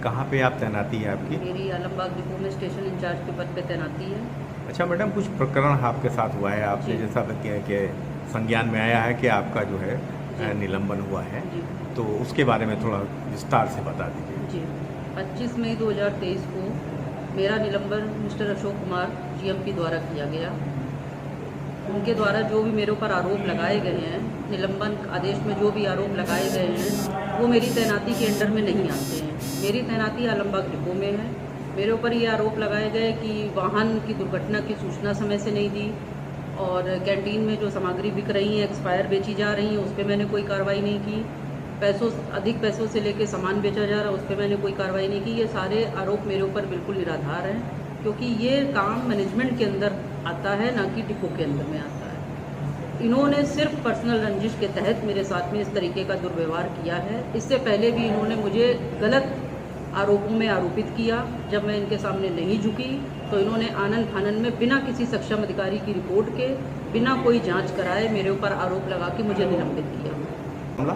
कहाँ पे आप तैनाती है आपकी? मेरी आलमबाग डिपो में स्टेशन इंचार्ज के पद पे तैनाती है। अच्छा मैडम, कुछ प्रकरण आपके साथ हुआ है, आपने जी। जैसा बताया कि संज्ञान में आया है कि आपका जो है जी। निलंबन हुआ है, जी। तो उसके बारे में थोड़ा विस्तार से बता दीजिए। जी। 25 मई 2023 को मेरा निलंबन मिस्टर अशोक कुमार जीएमपी द्वारा किया गया। उनके द्वारा जो भी मेरे ऊपर आरोप लगाए गए हैं, निलंबन आदेश में जो भी आरोप लगाए गए हैं, वो मेरी तैनाती के अंडर में नहीं आते हैं। मेरी तैनाती आलमबाग डिपो में है। मेरे ऊपर ये आरोप लगाए गए कि वाहन की दुर्घटना की सूचना समय से नहीं दी, और कैंटीन में जो सामग्री बिक रही है, एक्सपायर बेची जा रही है, उस पर मैंने कोई कार्रवाई नहीं की। अधिक पैसों से लेके सामान बेचा जा रहा है, उस पर मैंने कोई कार्रवाई नहीं की। ये सारे आरोप मेरे ऊपर बिल्कुल निराधार हैं, क्योंकि ये काम मैनेजमेंट के अंदर आता है, ना कि डिपो के अंदर में आता है। इन्होंने सिर्फ पर्सनल रंजिश के तहत मेरे साथ में इस तरीके का दुर्व्यवहार किया है। इससे पहले भी इन्होंने मुझे गलत आरोपों में आरोपित किया। जब मैं इनके सामने नहीं झुकी तो इन्होंने आनन फानन में बिना किसी सक्षम अधिकारी की रिपोर्ट के, बिना कोई जांच कराए मेरे ऊपर आरोप लगा के मुझे निलंबित किया।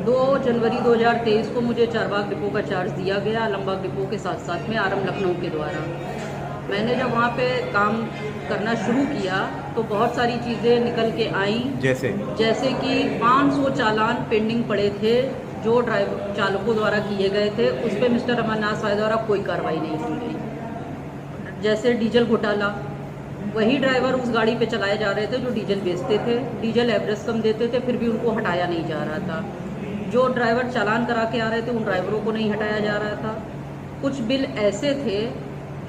2 जनवरी 2023 को मुझे चारबाग डिपो का चार्ज दिया गया, आलमबाग डिपो के साथ साथ में आरम लखनऊ के द्वारा। मैंने जब वहाँ पे काम करना शुरू किया तो बहुत सारी चीज़ें निकल के आईं, जैसे कि 500 चालान पेंडिंग पड़े थे जो ड्राइवर चालकों द्वारा किए गए थे। उस पर मिस्टर अमरनाथ साहब द्वारा कोई कार्रवाई नहीं की गई। जैसे डीजल घोटाला, वही ड्राइवर उस गाड़ी पे चलाए जा रहे थे जो डीजल बेचते थे, डीजल एवरेज कम देते थे, फिर भी उनको हटाया नहीं जा रहा था। जो ड्राइवर चालान करा के आ रहे थे उन ड्राइवरों को नहीं हटाया जा रहा था। कुछ बिल ऐसे थे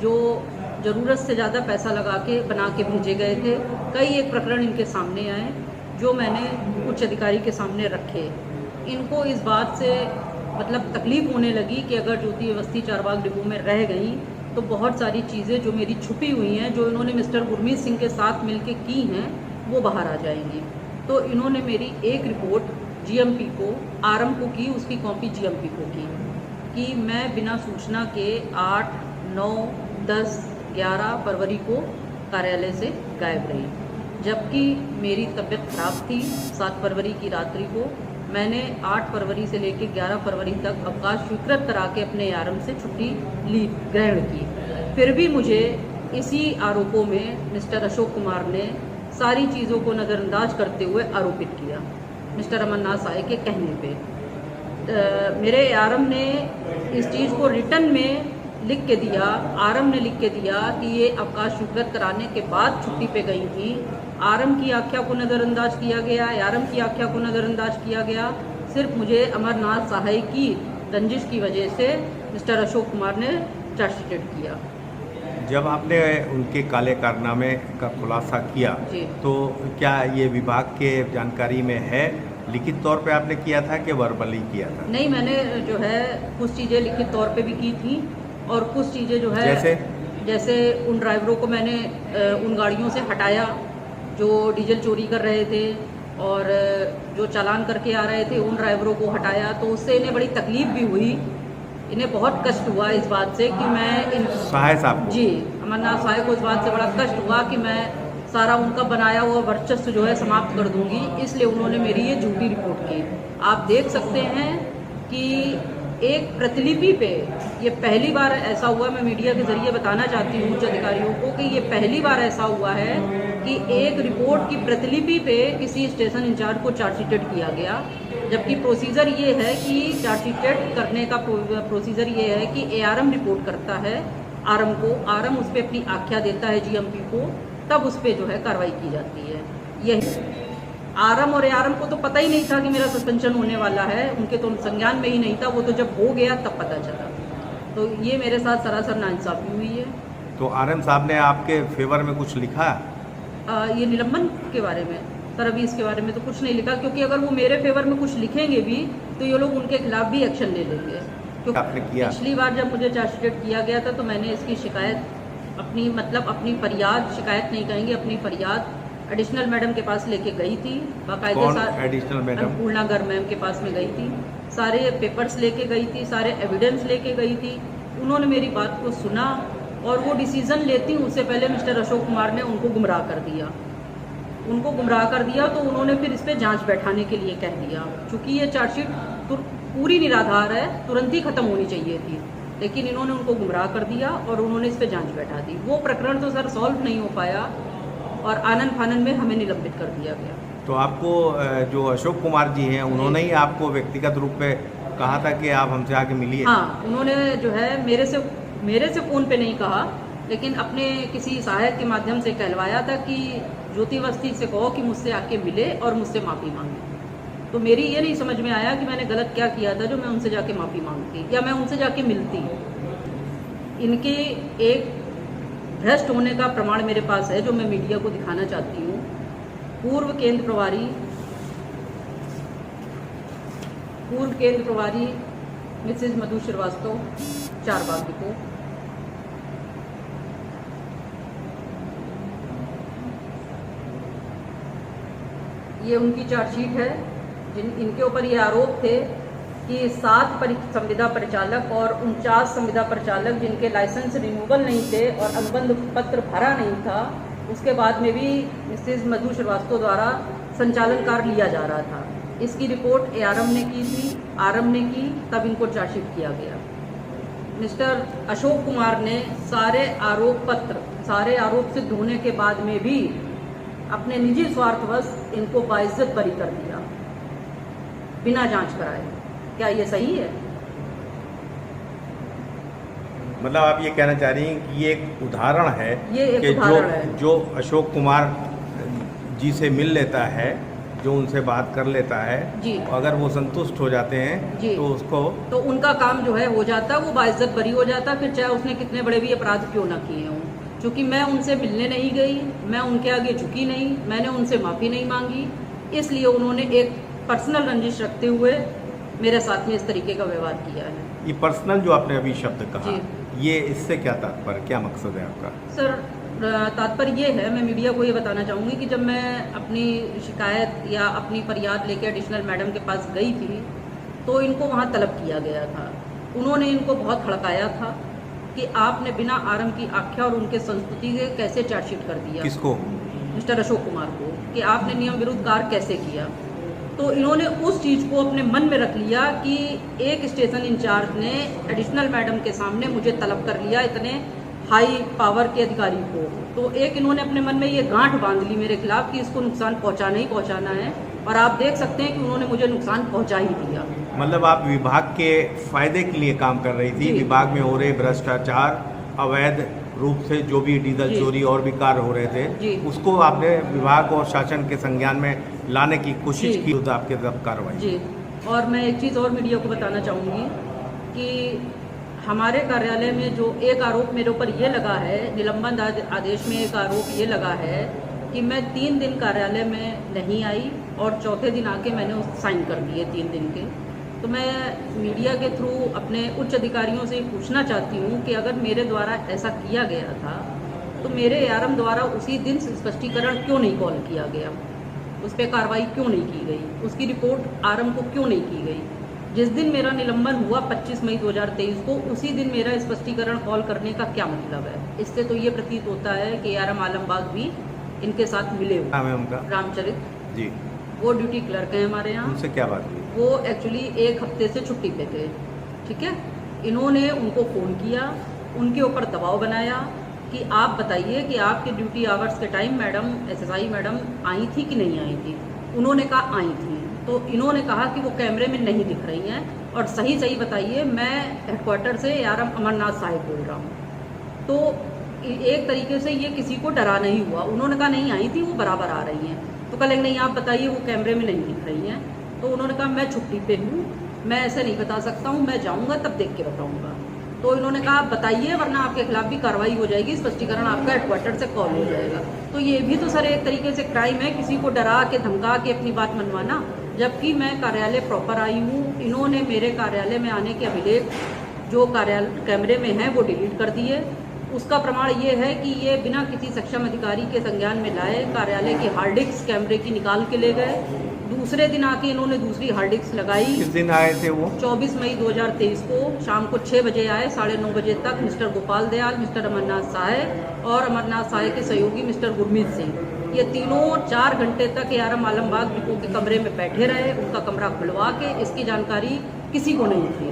जो ज़रूरत से ज़्यादा पैसा लगा के बना के भेजे गए थे। कई एक प्रकरण इनके सामने आए जो मैंने उच्च अधिकारी के सामने रखे। इनको इस बात से मतलब तकलीफ़ होने लगी कि अगर ज्योति अवस्थी चारबाग डिपो में रह गई तो बहुत सारी चीज़ें जो मेरी छुपी हुई हैं, जो इन्होंने मिस्टर गुरमीत सिंह के साथ मिलके की हैं, वो बाहर आ जाएंगी। तो इन्होंने मेरी एक रिपोर्ट जीएमपी को, आरम को की, उसकी कॉपी जीएमपी को की कि मैं बिना सूचना के 8, 9, 10, 11 फरवरी को कार्यालय से गायब रही, जबकि मेरी तबीयत खराब थी। 7 फरवरी की रात्रि को मैंने 8 फरवरी से लेकर 11 फरवरी तक अवकाश स्वीकृत करा के अपने आरम से छुट्टी ली, ग्रहण की। फिर भी मुझे इसी आरोपों में मिस्टर अशोक कुमार ने सारी चीज़ों को नज़रअंदाज करते हुए आरोपित किया। मिस्टर अमरनाथ साहब के कहने पे मेरे आरम ने इस चीज़ को रिटर्न में लिख के दिया। आरम ने लिख के दिया कि ये अवकाश स्वीकृत कराने के बाद छुट्टी पे गई थी। आरम की आख्या को नज़रअंदाज किया गया, आरम की आख्या को नज़रअंदाज किया गया। सिर्फ मुझे अमरनाथ सहाय की रंजिश की वजह से मिस्टर अशोक कुमार ने चार्जशीट किया। जब आपने उनके काले कारनामे का खुलासा किया तो क्या ये विभाग के जानकारी में है, लिखित तौर पे आपने किया था कि वर्बली किया था? नहीं, मैंने जो है कुछ चीज़ें लिखित तौर पे भी की थी, और कुछ चीज़ें जो है जैसे उन ड्राइवरों को मैंने उन गाड़ियों से हटाया जो डीजल चोरी कर रहे थे, और जो चालान करके आ रहे थे उन ड्राइवरों को हटाया। तो उससे इन्हें बड़ी तकलीफ भी हुई, इन्हें बहुत कष्ट हुआ इस बात से कि मैं साहब जी अमरनाथ साहब को इस बात से बड़ा कष्ट हुआ कि मैं सारा उनका बनाया हुआ वर्चस्व जो है समाप्त कर दूंगी, इसलिए उन्होंने मेरी ये झूठी रिपोर्ट की। आप देख सकते हैं कि एक प्रतिलिपि पे ये पहली बार ऐसा हुआ, मैं मीडिया के जरिए बताना चाहती हूँ उच्च अधिकारियों को कि ये पहली बार ऐसा हुआ है कि एक रिपोर्ट की प्रतिलिपि पे किसी स्टेशन इंचार्ज को चार्जशीटेड किया गया, जबकि प्रोसीजर ये है कि चार्जशीटेड करने का प्रोसीजर ये है कि एआरएम रिपोर्ट करता है आरम को, आरम उस पर अपनी आख्या देता है जीएमपी को, तब उस पर जो है कार्रवाई की जाती है। यही आरम और एआरएम को तो पता ही नहीं था कि मेरा सस्पेंशन होने वाला है, उनके तो संज्ञान में ही नहीं था, वो तो जब हो गया तब पता चला। तो ये मेरे साथ सरासर नाइंसाफी हुई है। तो आरएम साहब ने आपके फेवर में कुछ लिखा? ये निलंबन के बारे में सर अभी इसके बारे में तो कुछ नहीं लिखा, क्योंकि अगर वो मेरे फेवर में कुछ लिखेंगे भी तो ये लोग उनके खिलाफ भी एक्शन ले लेंगे। क्योंकि आपने किया? पिछली बार जब मुझे चार्जशीट किया गया था तो मैंने इसकी शिकायत अपनी फरियाद, शिकायत नहीं कहेंगे, अपनी फरियाद एडिशनल मैडम के पास लेके गई थी। बाकायदा additional madam? Annapurna Garg ma'am के पास में गई थी, सारे पेपर्स लेके गई थी, सारे एविडेंस लेके गई थी। उन्होंने मेरी बात को सुना और वो डिसीजन लेती उससे पहले मिस्टर अशोक कुमार ने उनको गुमराह कर दिया। तो उन्होंने फिर इस पर जांच बैठाने के लिए कह दिया। चूँकि ये चार्जशीट पूरी निराधार है, तुरंत ही खत्म होनी चाहिए थी, लेकिन इन्होंने उनको गुमराह कर दिया और उन्होंने इस पे जांच बैठा दी। वो प्रकरण तो सर सॉल्व नहीं हो पाया और आनन फानन में हमें निलंबित कर दिया गया। तो आपको जो अशोक कुमार जी हैं उन्होंने ही आपको व्यक्तिगत रूप पे कहा था कि आप हमसे आके मिलिए? हाँ, उन्होंने जो है मेरे से फ़ोन पे नहीं कहा, लेकिन अपने किसी सहायक के माध्यम से कहलवाया था कि ज्योति अवस्थी से कहो कि मुझसे आके मिले और मुझसे माफ़ी मांगे। तो मेरी ये नहीं समझ में आया कि मैंने गलत क्या किया था जो मैं उनसे जाके माफ़ी मांगती या मैं उनसे जाके मिलती। इनके एक भ्रष्ट होने का प्रमाण मेरे पास है जो मैं मीडिया को दिखाना चाहती हूँ। पूर्व केंद्र प्रभारी मिसेज मधु श्रीवास्तव, चारबाग डिपो। ये उनकी चार्जशीट है इनके ऊपर ये आरोप थे कि 7 संविदा परिचालक और 49 संविदा परिचालक जिनके लाइसेंस रिन्यूअल नहीं थे और अनुबंध पत्र भरा नहीं था, उसके बाद में भी मिसेज मधु श्रीवास्तव द्वारा संचालन कार्य लिया जा रहा था। इसकी रिपोर्ट ARM ने की थी, RM ने की, तब इनको चार्जशीट किया गया। मिस्टर अशोक कुमार ने सारे आरोप सिद्ध होने के बाद में भी अपने निजी स्वार्थवश इनको बाइज्जत बरी कर दिया बिना जांच कराए। क्या ये सही है? मतलब आप ये कहना चाह रही हैं कि ये एक उदाहरण है कि जो अशोक कुमार जी से मिल लेता है, जो उनसे बात कर लेता है जी, अगर वो संतुष्ट हो जाते हैं जी, तो उसको तो उनका काम जो है हो जाता, वो बाइज्जत बरी हो जाता, फिर चाहे उसने कितने बड़े भी अपराध क्यों ना किए हों। क्योंकि मैं उनसे मिलने नहीं गई, मैं उनके आगे झुकी नहीं, मैंने उनसे माफ़ी नहीं मांगी, इसलिए उन्होंने एक पर्सनल रंजिश रखते हुए मेरे साथ में इस तरीके का व्यवहार किया है। ये पर्सनल जो आपने अभी शब्द कहा, ये इससे क्या तात्पर्य, क्या मकसद है आपका? सर, तात्पर्य ये है, मैं मीडिया को ये बताना चाहूँगी कि जब मैं अपनी शिकायत या अपनी फरियाद लेके एडिशनल मैडम के पास गई थी तो इनको वहाँ तलब किया गया था। उन्होंने इनको बहुत हड़काया था कि आपने बिना RM की आख्या और उनके संस्तुति के कैसे चार्जशीट कर दिया। किसको? मिस्टर अशोक कुमार को, कि आपने नियम विरुद्ध कार्य कैसे किया। तो इन्होंने उस चीज़ को अपने मन में रख लिया कि एक स्टेशन इंचार्ज ने एडिशनल मैडम के सामने मुझे तलब कर लिया, इतने हाई पावर के अधिकारी को। तो एक इन्होंने अपने मन में ये गांठ बांध ली मेरे खिलाफ कि इसको नुकसान पहुंचाना ही पहुंचाना है, और आप देख सकते हैं कि उन्होंने मुझे नुकसान पहुंचा ही दिया। मतलब आप विभाग के फायदे के लिए काम कर रही थी, विभाग में हो रहे भ्रष्टाचार, अवैध रूप से जो भी डीजल चोरी और भी कार्य हो रहे थे, उसको आपने विभाग और शासन के संज्ञान में लाने की कोशिश की, तो आपके तरफ कार्रवाई। जी, और मैं एक चीज़ और मीडिया को बताना चाहूँगी कि हमारे कार्यालय में जो एक आरोप मेरे ऊपर ये लगा है, निलंबन आदेश में एक आरोप ये लगा है कि मैं 3 दिन कार्यालय में नहीं आई और चौथे दिन आके मैंने उस साइन कर दिए 3 दिन के। तो मैं मीडिया के थ्रू अपने उच्च अधिकारियों से पूछना चाहती हूँ कि अगर मेरे द्वारा ऐसा किया गया था तो मेरे ARM द्वारा उसी दिन स्पष्टीकरण क्यों नहीं कॉल किया गया, उस पर कार्रवाई क्यों नहीं की गई, उसकी रिपोर्ट RM को क्यों नहीं की गई। जिस दिन मेरा निलंबन हुआ 25 मई 2023 को, उसी दिन मेरा स्पष्टीकरण कॉल करने का क्या मतलब है? इससे तो ये प्रतीत होता है कि ARM आलमबाग भी इनके साथ मिले हुए। नाम है उनका? रामचरित जी। वो ड्यूटी क्लर्क हैं हमारे यहाँ। उनसे क्या बात हुई? वो एक्चुअली 1 हफ्ते से छुट्टी पे थे, ठीक है। इन्होंने उनको फ़ोन किया, उनके ऊपर दबाव बनाया कि आप बताइए कि आपके ड्यूटी आवर्स के टाइम मैडम SSI मैडम आई थी कि नहीं आई थी। उन्होंने कहा आई थी, तो इन्होंने कहा कि वो कैमरे में नहीं दिख रही हैं और सही बताइए, मैं हेडक्वार्टर से ARM अमरनाथ साहिब बोल रहा हूँ। तो एक तरीके से ये किसी को डरा नहीं हुआ। उन्होंने कहा नहीं आई थी, वो बराबर आ रही हैं। तो कल नहीं, आप बताइए वो कैमरे में नहीं दिख रही हैं। तो उन्होंने कहा मैं छुट्टी पे हूँ, मैं ऐसे नहीं बता सकता हूँ, मैं जाऊँगा तब देख के बताऊँगा। तो इन्होंने कहा आप बताइए वरना आपके खिलाफ भी कार्रवाई हो जाएगी, स्पष्टीकरण आपका हेडक्वार्टर से कॉल हो जाएगा। तो ये भी तो सर एक तरीके से क्राइम है, किसी को डरा के धमका के अपनी बात मनवाना। जबकि मैं कार्यालय प्रॉपर आई हूँ, इन्होंने मेरे कार्यालय में आने के अभिलेख जो कार्यालय कैमरे में हैं वो डिलीट कर दिए। उसका प्रमाण ये है कि ये बिना किसी सक्षम अधिकारी के संज्ञान में लाए कार्यालय की हार्ड डिस्क कैमरे की निकाल के ले गए। दूसरे दिन आके इन्होंने दूसरी हार्ड डिस्क लगाई। किस दिन आए थे वो? 24 मई 2023 को शाम को 6 बजे आए। 9:30 बजे तक मिस्टर गोपाल दयाल, मिस्टर अमरनाथ साय और अमरनाथ साय के सहयोगी मिस्टर गुरमीत सिंह, ये तीनों 4 घंटे तक ARM आलमबाग डिपो के कमरे में बैठे रहे। उनका कमरा खुलवा के इसकी जानकारी किसी को नहीं थी।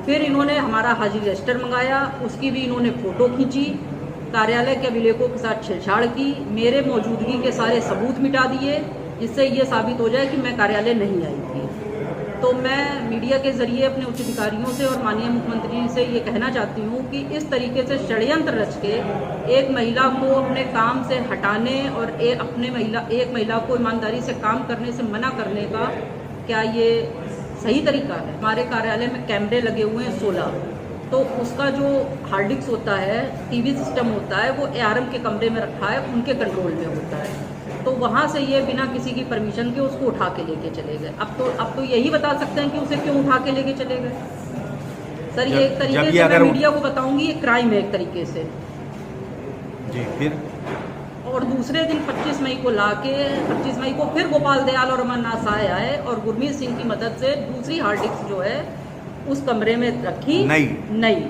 फिर इन्होंने हमारा हाजिर रजिस्टर मंगाया, उसकी भी इन्होंने फ़ोटो खींची, कार्यालय के अभिलेखों के साथ छेड़छाड़ की, मेरे मौजूदगी के सारे सबूत मिटा दिए, जिससे ये साबित हो जाए कि मैं कार्यालय नहीं आई थी। तो मैं मीडिया के जरिए अपने उच्च अधिकारियों से और माननीय मुख्यमंत्री से ये कहना चाहती हूँ कि इस तरीके से षड्यंत्र रच के एक महिला को अपने काम से हटाने और एक महिला को ईमानदारी से काम करने से मना करने का क्या ये सही तरीका है? हमारे कार्यालय में कैमरे लगे हुए हैं 16, तो उसका जो हार्ड डिस्क होता है, टीवी सिस्टम होता है, वो ARM के कमरे में रखा है, उनके कंट्रोल में होता है। तो वहाँ से ये बिना किसी की परमिशन के उसको उठा के लेके चले गए। अब तो यही बता सकते हैं कि उसे क्यों उठा के लेके चले गए। सर ये एक तरीके से मैं मीडिया को बताऊंगी ये क्राइम है एक तरीके से जी। फिर और दूसरे दिन 25 मई को फिर गोपाल दयाल और अमरनाथ साय आए और गुरमीत सिंह की मदद से दूसरी हार्ड डिस्क जो है उस कमरे में रखी नहीं,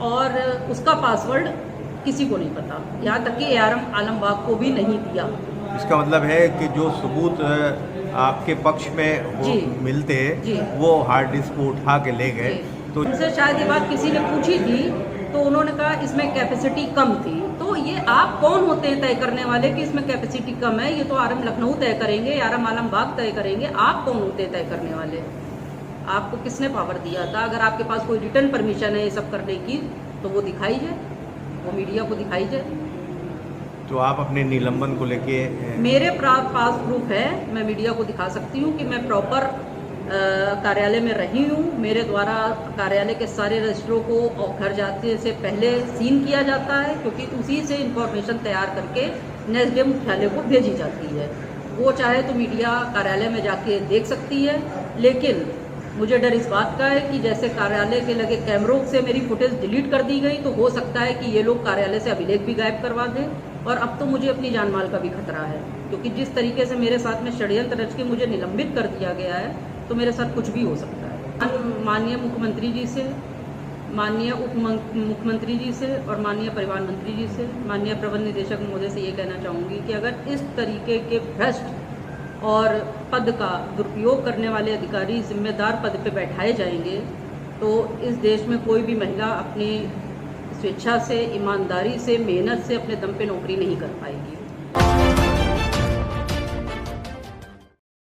और उसका पासवर्ड किसी को नहीं पता, यहाँ तक कि ARM आलमबाग को भी नहीं दिया। इसका मतलब है कि जो सबूत आपके पक्ष में मिलते वो हार्ड डिस्क को उठा के ले गए। तो उनसे शायद ये बात किसी ने पूछी थी तो उन्होंने कहा इसमें कैपेसिटी कम थी। तो ये आप कौन होते हैं तय करने वाले कि इसमें कैपेसिटी कम है? ये तो ARM लखनऊ तय करेंगे, ARM आलमबाग तय करेंगे। आप कौन होते हैं तय करने वाले? आपको किसने पावर दिया था? अगर आपके पास कोई रिटर्न परमिशन है ये सब करने की तो वो दिखाई जाए, वो मीडिया को दिखाई जाए। तो आप अपने निलंबन को लेके मेरे पास प्रूफ है, मैं मीडिया को दिखा सकती हूँ कि मैं प्रॉपर कार्यालय में रही हूँ। मेरे द्वारा कार्यालय के सारे रजिस्टरों को घर जाने से पहले सीन किया जाता है, क्योंकि उसी से इंफॉर्मेशन तैयार करके NSDM मुख्यालय को भेजी जाती है। वो चाहे तो मीडिया कार्यालय में जाके देख सकती है, लेकिन मुझे डर इस बात का है कि जैसे कार्यालय के लगे कैमरों से मेरी फुटेज डिलीट कर दी गई, तो हो सकता है कि ये लोग कार्यालय से अभिलेख भी गायब करवा दें। और अब तो मुझे अपनी जान माल का भी खतरा है, क्योंकि जिस तरीके से मेरे साथ में षड्यंत्र रच के मुझे निलंबित कर दिया गया है, तो मेरे साथ कुछ भी हो सकता है। माननीय मुख्यमंत्री जी से, माननीय उप मुख्यमंत्री जी से और माननीय परिवहन मंत्री जी से, माननीय प्रबंध निदेशक महोदय से ये कहना चाहूँगी कि अगर इस तरीके के भ्रष्ट और पद का दुरुपयोग करने वाले अधिकारी जिम्मेदार पद पे बैठाए जाएंगे, तो इस देश में कोई भी महिला अपनी स्वेच्छा से, ईमानदारी से, मेहनत से अपने दम पे नौकरी नहीं कर पाएगी।